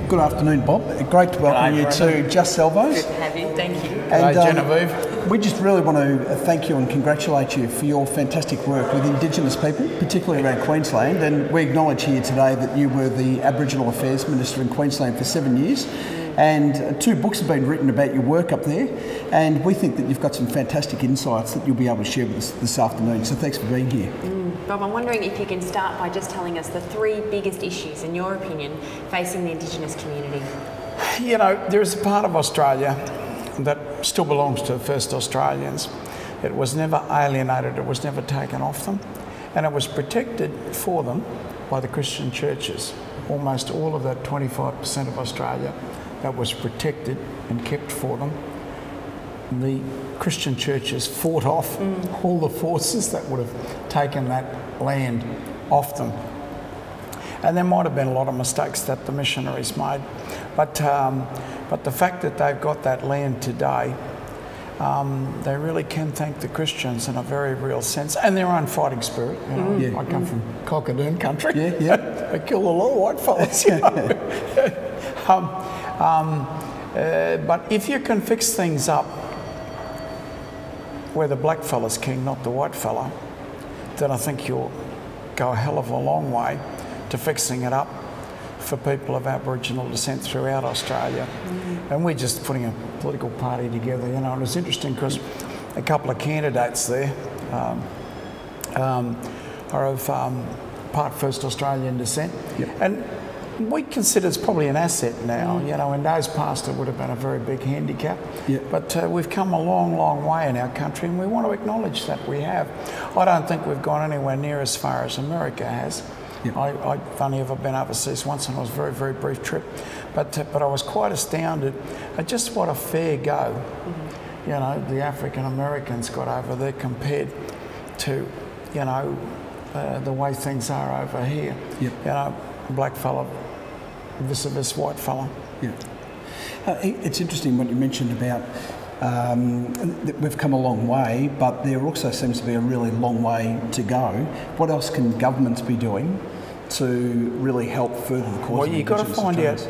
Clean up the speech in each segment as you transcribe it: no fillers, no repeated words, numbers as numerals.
Good afternoon, Bob. Great to welcome you to Just Salvos. Good to have you, thank you. And Genevieve. we just really want to thank you and congratulate you for your fantastic work with Indigenous people, particularly around Queensland. And we acknowledge here today that you were the Aboriginal Affairs Minister in Queensland for 7 years. And 2 books have been written about your work up there. And we think that you've got some fantastic insights that you'll be able to share with us this afternoon. So thanks for being here. Bob, I'm wondering if you can start by just telling us the 3 biggest issues, in your opinion, facing the Indigenous community. You know, there is a part of Australia that still belongs to the first Australians. It was never alienated, it was never taken off them, and it was protected for them by the Christian churches. Almost all of that 25% of Australia that was protected and kept for them. The Christian churches fought off all the forces that would have taken that land off them. And there might have been a lot of mistakes that the missionaries made, but the fact that they've got that land today, they really can thank the Christians in a very real sense, and their own fighting spirit. You know, I come from Cockadoon country. They kill a lot of white fellas. You know? But if you can fix things up where the black fella's king, not the white fella, then I think you'll go a hell of a long way to fixing it up for people of Aboriginal descent throughout Australia. And we're just putting a political party together, you know. And it's interesting because a couple of candidates there are of part First Australian descent. And we consider it's probably an asset now. You know, in days past it would have been a very big handicap. But we've come a long, long way in our country, and we want to acknowledge that we have. I don't think we've gone anywhere near as far as America has. I've only ever been overseas once, and it was a very, very brief trip. But I was quite astounded at just what a fair go, you know, the African Americans got over there compared to, you know, the way things are over here. You know, black fella vis-a-vis white fella. It's interesting what you mentioned about that we've come a long way, but there also seems to be a really long way to go. What else can governments be doing to really help further the cause? Well, you've got to find out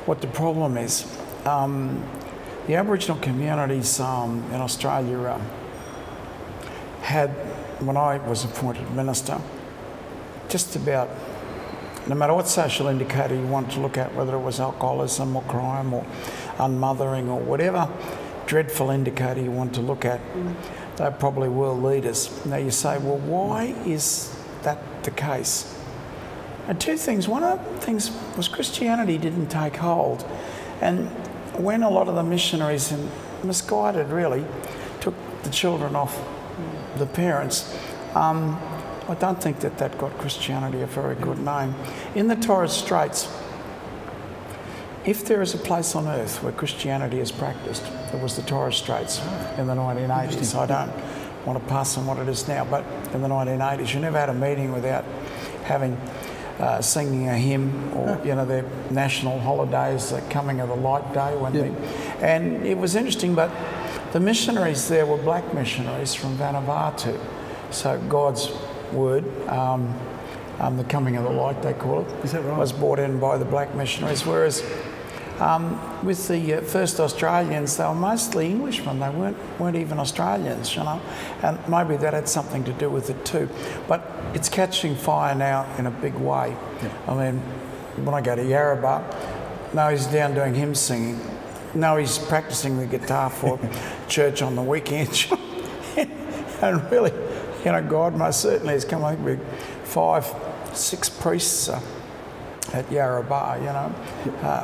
what the problem is. The Aboriginal communities in Australia had, when I was appointed minister, just about, no matter what social indicator you wanted to look at, whether it was alcoholism or crime or unmothering or whatever dreadful indicator you want to look at, they're probably world leaders. Now you say, well, why is that the case? And 2 things. One of the things was Christianity didn't take hold. And when a lot of the missionaries, and misguided really, took the children off the parents, I don't think that that got Christianity a very good name. In the Torres Straits, if there is a place on earth where Christianity is practiced, it was the Torres Straits in the 1980s. I don't want to pass on what it is now, but in the 1980s, you never had a meeting without having singing a hymn, or you know, their national holidays, the coming of the light day, and it was interesting. But the missionaries there were black missionaries from Vanuatu, so God's word, the coming of the light, they call it, is that right? Was brought in by the black missionaries, whereas with the first Australians, they were mostly Englishmen. They weren't even Australians, you know, and maybe that had something to do with it too. But it's catching fire now in a big way. I mean, when I go to Yarrabah, now he's down doing hymn singing. Now he's practicing the guitar for church on the weekends. And really, you know, God most certainly has come up with 5, 6 priests at Yarrabah, you know,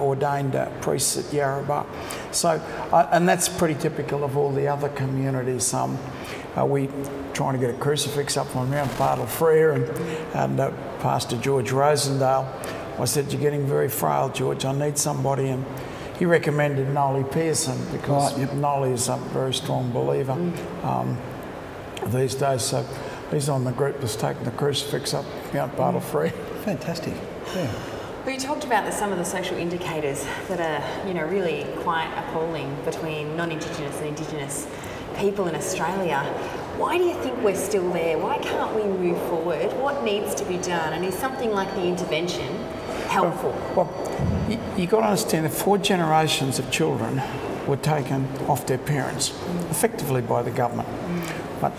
ordained priests at Yarrabah. So, and that's pretty typical of all the other communities. We trying to get a crucifix up on Mount Bartle Frere, and Pastor George Rosendale, I said, you're getting very frail, George, I need somebody. And he recommended Nolly Pearson, because Nolly is a very strong believer these days. So he's on the group that's taking the crucifix up Mount Bartle Frere. Fantastic. Well, you talked about some of the social indicators that are, you know, really quite appalling between non-Indigenous and Indigenous people in Australia. Why do you think we're still there? Why can't we move forward? What needs to be done? And is something like the intervention helpful? Well, you got to understand that 4 generations of children were taken off their parents, effectively by the government. But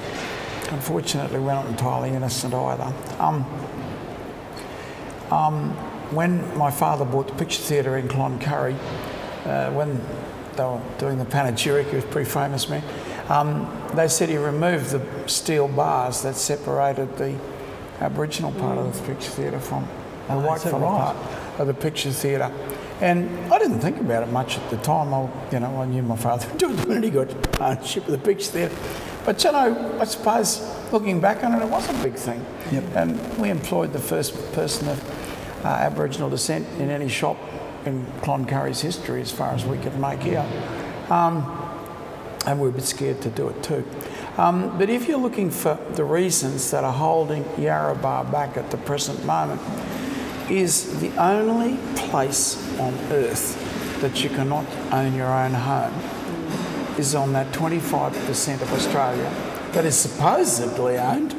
unfortunately, we're not entirely innocent either. When my father bought the Picture Theatre in Cloncurry, when they were doing the panegyric, he was a pretty famous man, they said he removed the steel bars that separated the Aboriginal part of the Picture Theatre from the whitefellow part of the Picture Theatre. And I didn't think about it much at the time. I knew my father doing really good ownership of the Picture Theatre. But I suppose looking back on it, it was a big thing. Yep. And we employed the first person of Aboriginal descent in any shop in Cloncurry's history, as far as we could make out. And we were a bit scared to do it too. But if you're looking for the reasons that are holding Yarrabah back at the present moment, is the only place on earth that you cannot own your own home is on that 25% of Australia that is supposedly owned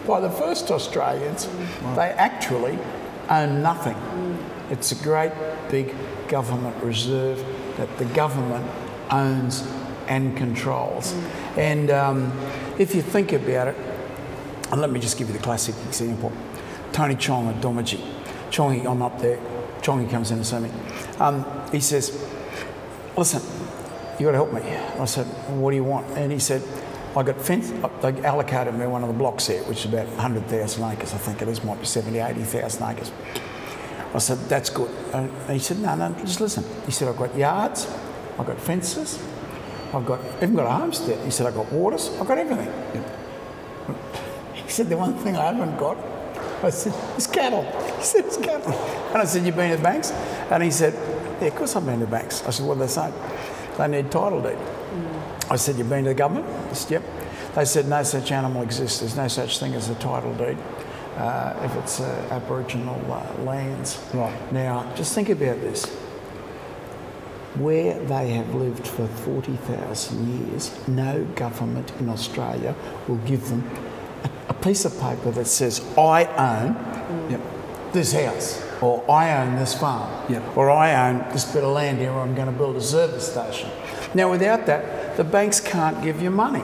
by the first Australians. Wow. They actually own nothing. It's a great big government reserve that the government owns and controls. And if you think about it, and let me just give you the classic example. Tony Chong at Dormagee. Chongy, I'm up there. Chongy comes in to see me. He says, listen, you got to help me. I said, what do you want? And he said, I got fence. They allocated me one of the blocks there, which is about 100,000 acres, I think it is, might be 70, 80,000 acres. I said, that's good. And he said, no, just listen. He said, I've got yards, I've got fences, I've even got a homestead. He said, I've got waters, I've got everything. Yep. He said, the one thing I haven't got, I said, it's cattle. He said, it's cattle. And I said, you've been to the banks? And he said, yeah, of course I've been to the banks. I said, what do they say? They need title deed. I said, you've been to the government? He said, yep. They said, no such animal exists. There's no such thing as a title deed if it's Aboriginal lands. Right. Now, just think about this. Where they have lived for 40,000 years, no government in Australia will give them a piece of paper that says, I own this house, or I own this farm, or I own this bit of land here where I'm going to build a service station. Now, without that, the banks can't give you money,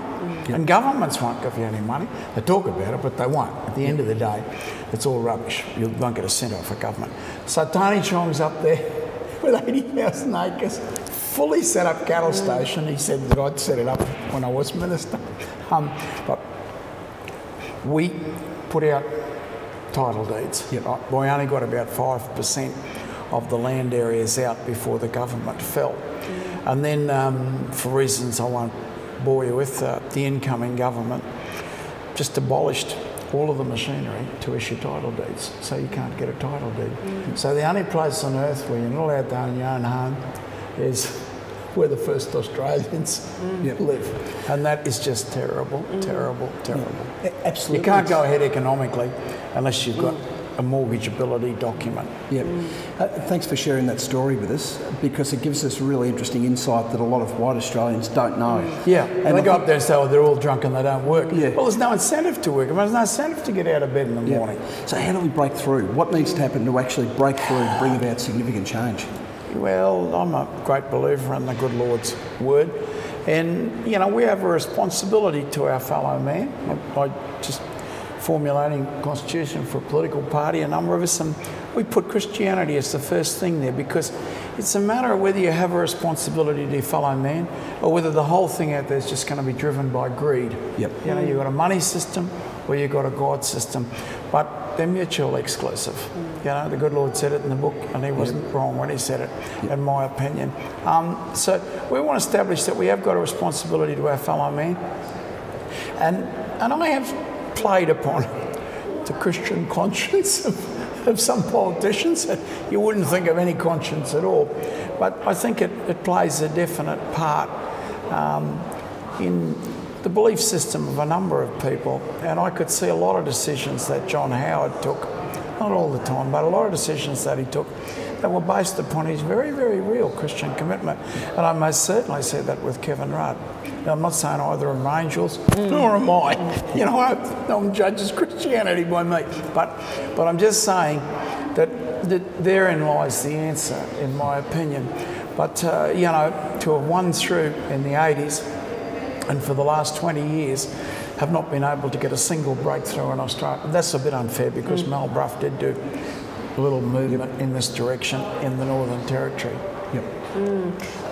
and governments won't give you any money. They talk about it, but they won't. At the end of the day, it's all rubbish. You won't get a cent off a government. So Tony Chong's up there with 80,000 acres, fully set up cattle station. He said that I'd set it up when I was minister. But we put out title deeds. We only got about 5% of the land areas out before the government fell. And then, for reasons I won't bore you with, the incoming government just abolished all of the machinery to issue title deeds, so you can't get a title deed. So the only place on earth where you're not allowed to own your own home is where the first Australians live. And that is just terrible, terrible, terrible. Absolutely. You can't go ahead economically unless you've got a mortgageability document. Thanks for sharing that story with us, because it gives us really interesting insight that a lot of white Australians don't know. And they go up there and say, oh, they're all drunk and they don't work. Well, there's no incentive to work. There's no incentive to get out of bed in the morning. So how do we break through? What needs to happen to actually break through and bring about significant change? Well, I'm a great believer in the good Lord's word. And, you know, we have a responsibility to our fellow man. I just formulating a constitution for a political party, a number of us, and we put Christianity as the first thing there, because it's a matter of whether you have a responsibility to your fellow man or whether the whole thing out there is just going to be driven by greed. You know, you've got a money system or you've got a God system, but they're mutually exclusive. You know, the good Lord said it in the book, and he wasn't wrong when he said it, in my opinion. So we want to establish that we have got a responsibility to our fellow man, and I have played upon the Christian conscience of some politicians. You wouldn't think of any conscience at all, but I think it plays a definite part in the belief system of a number of people. And I could see a lot of decisions that John Howard took, not all the time, but a lot of decisions that he took that were based upon his very, very real Christian commitment. And I most certainly see that with Kevin Rudd. Now, I'm not saying either of them are angels, nor am I. You know, no one judges Christianity by me. But I'm just saying that therein lies the answer, in my opinion. But, you know, to have won through in the 80s and for the last 20 years have not been able to get a single breakthrough in Australia, that's a bit unfair because Mel Brough did do a little movement in this direction in the Northern Territory. Yep.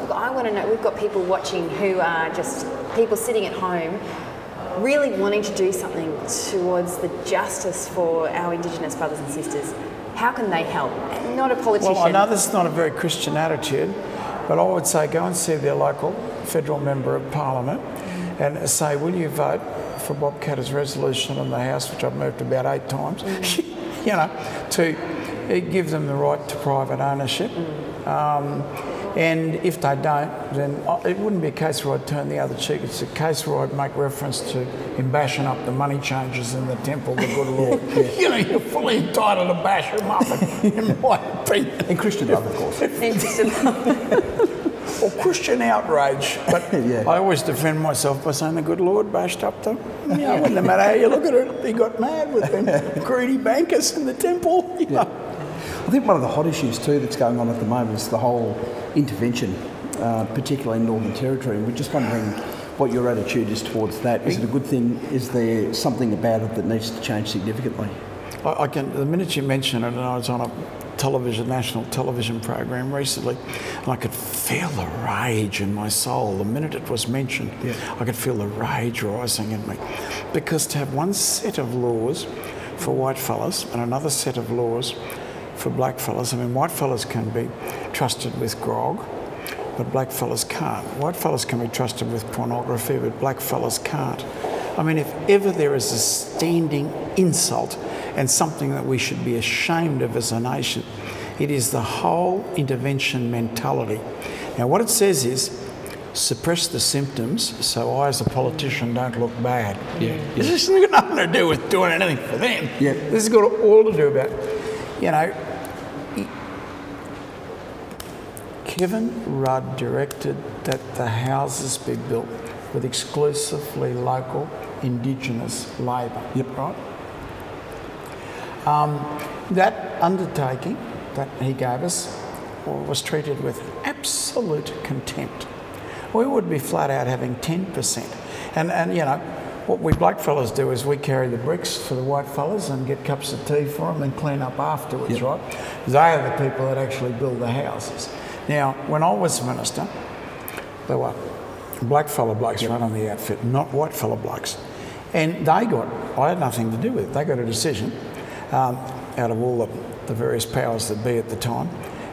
Look, I want to know, we've got people watching who are just people sitting at home really wanting to do something towards the justice for our Indigenous brothers and sisters. How can they help? Not a politician. Well, I know this is not a very Christian attitude, but I would say go and see their local federal member of parliament and say, will you vote for Bob Katter's resolution in the House, which I've moved about 8 times, you know, to give them the right to private ownership. And if they don't, then it wouldn't be a case where I'd turn the other cheek. It's a case where I'd make reference to him bashing up the money changers in the temple, the good Lord. You know, you're fully entitled to bash him up, in my opinion. And Christian love, of course. Or Christian outrage. But I always defend myself by saying the good Lord bashed up them. You know, no matter how you look at it, he got mad with them greedy bankers in the temple. You know. I think one of the hot issues too that's going on at the moment is the whole intervention, particularly in Northern Territory. And we're just wondering what your attitude is towards that. Is it a good thing? Is there something about it that needs to change significantly? I can. The minute you mention it, and I was on a national television program recently, and I could feel the rage in my soul. The minute it was mentioned, I could feel the rage rising in me. Because to have one set of laws for white fellas and another set of laws for black fellas. I mean, white fellas can be trusted with grog, but black fellas can't. White fellas can be trusted with pornography, but black fellas can't. I mean, if ever there is a standing insult and something that we should be ashamed of as a nation, it is the whole intervention mentality. Now, what it says is, suppress the symptoms so I as a politician don't look bad. This has got nothing to do with doing anything for them. This has got all to do about, you know, Kevin Rudd directed that the houses be built with exclusively local Indigenous labour. Right? That undertaking that he gave us was treated with absolute contempt. We would be flat out having 10%. And you know, what we black fellas do is we carry the bricks for the white fellas and get cups of tea for them and clean up afterwards, right? They are the people that actually build the houses. Now, when I was minister, there were black fella blokes running the outfit, not white fella blokes. And they got, I had nothing to do with it, they got a decision out of all the various powers that be at the time,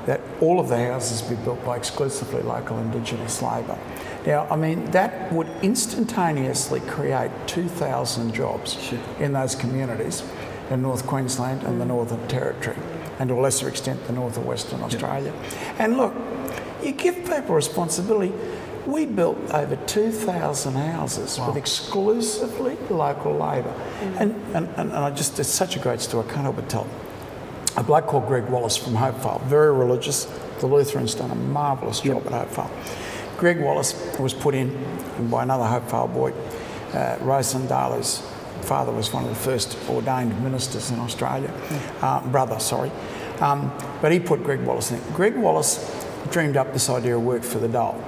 that all of the houses be built by exclusively local Indigenous labour. Now, I mean, that would instantaneously create 2,000 jobs in those communities in North Queensland and the Northern Territory, and to a lesser extent the North and Western Australia. And look, you give people responsibility. We built over 2,000 houses with exclusively local labour. And I just, it's such a great story, I can't help but tell. A bloke called Greg Wallace from Hopevale, very religious. The Lutherans done a marvellous job at Hopevale. Greg Wallace was put in by another Hopevale boy, Rosendale, whose father was one of the first ordained ministers in Australia, brother, sorry. But he put Greg Wallace in. Greg Wallace dreamed up this idea of work for the dole.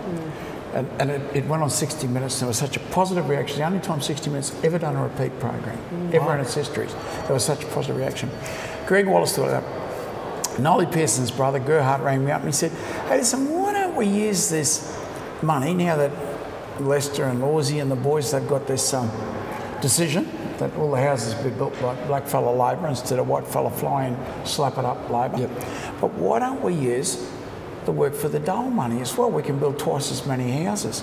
And it went on 60 Minutes. There was such a positive reaction. The only time 60 Minutes ever done a repeat program, ever in its history. There was such a positive reaction. Greg Wallace thought that. Nolly Pearson's brother, Gerhard, rang me up and he said, hey, listen, why don't we use this money now that Lester and Lawsy and the boys, they've got this decision that all the houses be built by black fella labour instead of white fella flying, slap it up labour. But why don't we use the work for the dole money as well? We can build twice as many houses.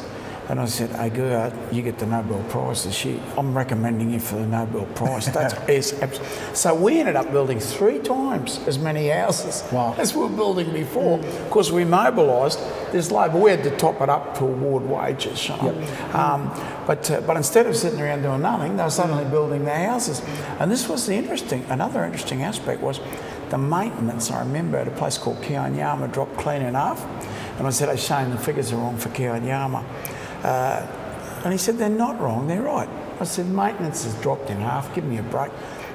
And I said, hey, Gerhard, you get the Nobel Prize this year. I'm recommending you for the Nobel Prize. So we ended up building 3 times as many houses as we were building before. Of course, we mobilised this labour. We had to top it up to award wages. You know? But instead of sitting around doing nothing, they were suddenly building the houses. And this was another interesting aspect was the maintenance. I remember at a place called Kianyama dropped clean in half. And I said, hey, Shane, the figures are wrong for Kianyama. And he said, they're not wrong, they're right. I said, maintenance has dropped in half, give me a break.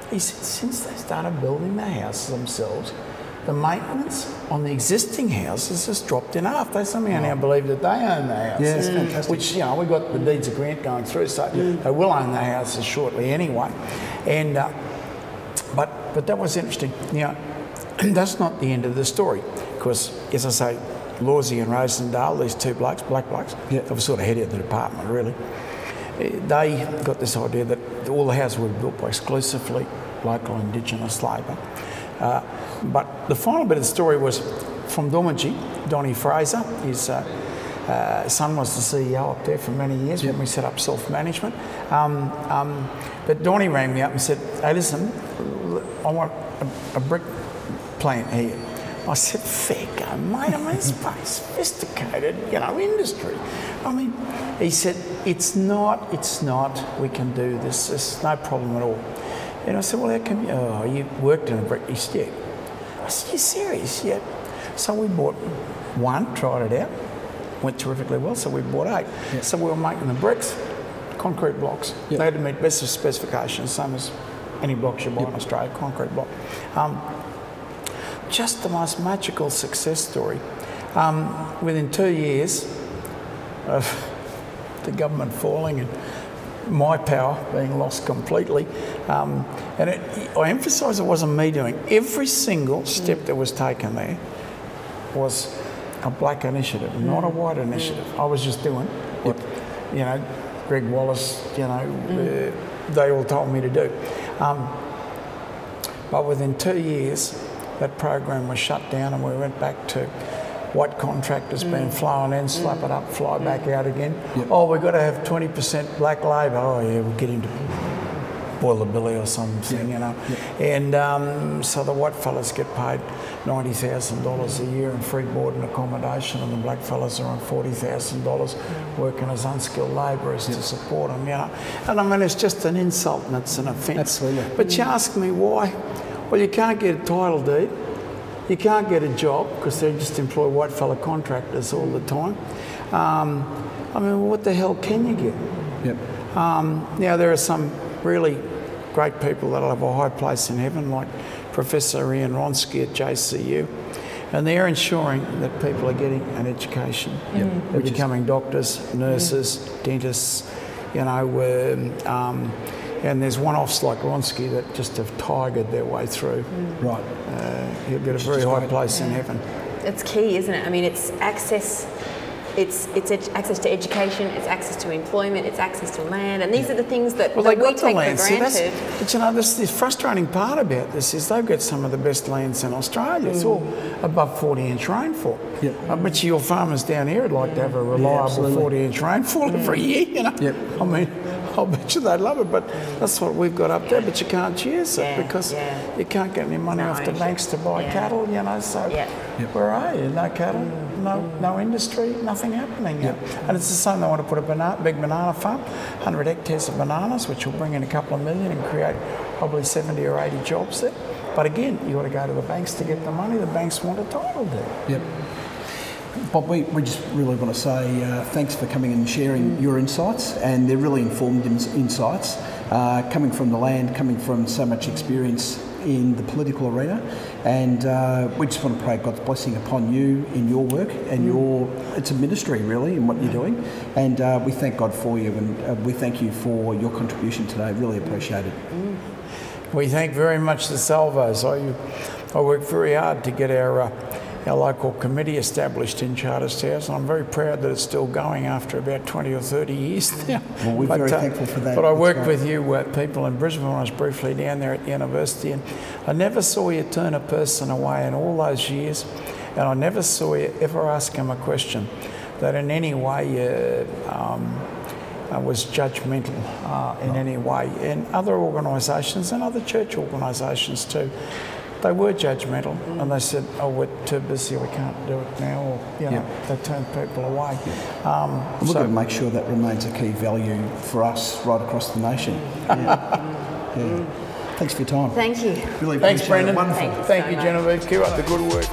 He said, since they started building the houses themselves, the maintenance on the existing houses has dropped in half. They somehow now believe that they own the houses. Yeah, it's fantastic. Which, you know, we've got the deeds of grant going through, so they will own the houses shortly anyway. And but that was interesting. Now, that's not the end of the story, because, as I say, Lawsy and Rosendale, these two blokes, black blokes, they were sort of head of the department, really. They got this idea that all the houses were built by exclusively local Indigenous labour. But the final bit of the story was from Dormagee, Donnie Fraser. His son was the CEO up there for many years when we set up self-management. But Donnie rang me up and said, "Hey, listen, I want a brick plant here." I said, "Fair go, mate. I mean, it's very sophisticated, you know, industry." I mean, he said, it's not, we can do this, there's no problem at all. And I said, "Well, how come you worked in a brick?" He said, "Yeah." I said, "You serious?" "Yeah." So we bought one, tried it out, went terrifically well, so we bought 8. Yeah. So we were making the bricks, concrete blocks. They had to meet best of specifications, same as any blocks you buy in Australia, concrete block. Just the most magical success story. Within 2 years of the government falling and my power being lost completely, and I emphasise it wasn't me doing. Every single step that was taken there was a black initiative, not a white initiative. I was just doing what, you know, Greg Wallace, you know, they all told me to do. But within 2 years, that program was shut down and we went back to white contractors being flown in, slap it up, fly back out again. Oh, we've got to have 20% black labour. Oh yeah, we'll get into boiler billy or something, you know. And so the white fellas get paid $90,000 a year in free board and accommodation, and the black fellas are on $40,000 working as unskilled labourers to support them, you know. And I mean, it's just an insult and it's an offence. Absolutely. But you ask me why? Well, you can't get a title deed. You can't get a job because they just employ white fella contractors all the time. I mean, what the hell can you get? Now, there are some really great people that'll have a high place in heaven, like Professor Ian Ronsky at JCU, and they're ensuring that people are getting an education. They're becoming doctors, nurses, dentists, you know, and there's one-offs like Ronsky that just have tigered their way through. Right. He'll get a very high place in heaven. It's key, isn't it? I mean, it's access. It's access to education. It's access to employment. It's access to land, and these are the things that, well, that they we got take the land. for granted. See, but you know, the frustrating part about this is they've got some of the best lands in Australia. It's all above 40-inch rainfall. I bet you your farmers down here would like to have a reliable 40-inch rainfall every year. You know, I mean, I'll bet you they'd love it, but that's what we've got up there. But you can't use it because you can't get any money off the banks to buy cattle. You know, so where are you? No cattle, no industry, nothing happening. And it's the same. They want to put a big banana farm, 100 hectares of bananas, which will bring in a couple of million and create probably 70 or 80 jobs there. But again, you've got to go to the banks to get the money. The banks want a title deed. Bob, we just really want to say thanks for coming and sharing your insights, and they're really informed insights, coming from the land, coming from so much experience in the political arena, and we just want to pray God's blessing upon you in your work and it's a ministry really in what you're doing, and we thank God for you, and we thank you for your contribution today. Really appreciate it. We thank very much the Salvos. I worked very hard to get our local committee established in Charters House, and I'm very proud that it's still going after about 20 or 30 years now. Well, we're very thankful for that. But I worked with you people in Brisbane when I was briefly down there at the university, and I never saw you turn a person away in all those years, and I never saw you ever ask him a question that in any way was judgmental in any way. And other organisations and other church organisations too, they were judgmental, and they said, "Oh, we're too busy, we can't do it now," or you know, they turned people away. We've got to make sure that remains a key value for us right across the nation. Thanks for your time. Thank you. Really, thanks, Brendan. Wonderful. Thank you, Genevieve. Keep up the good work.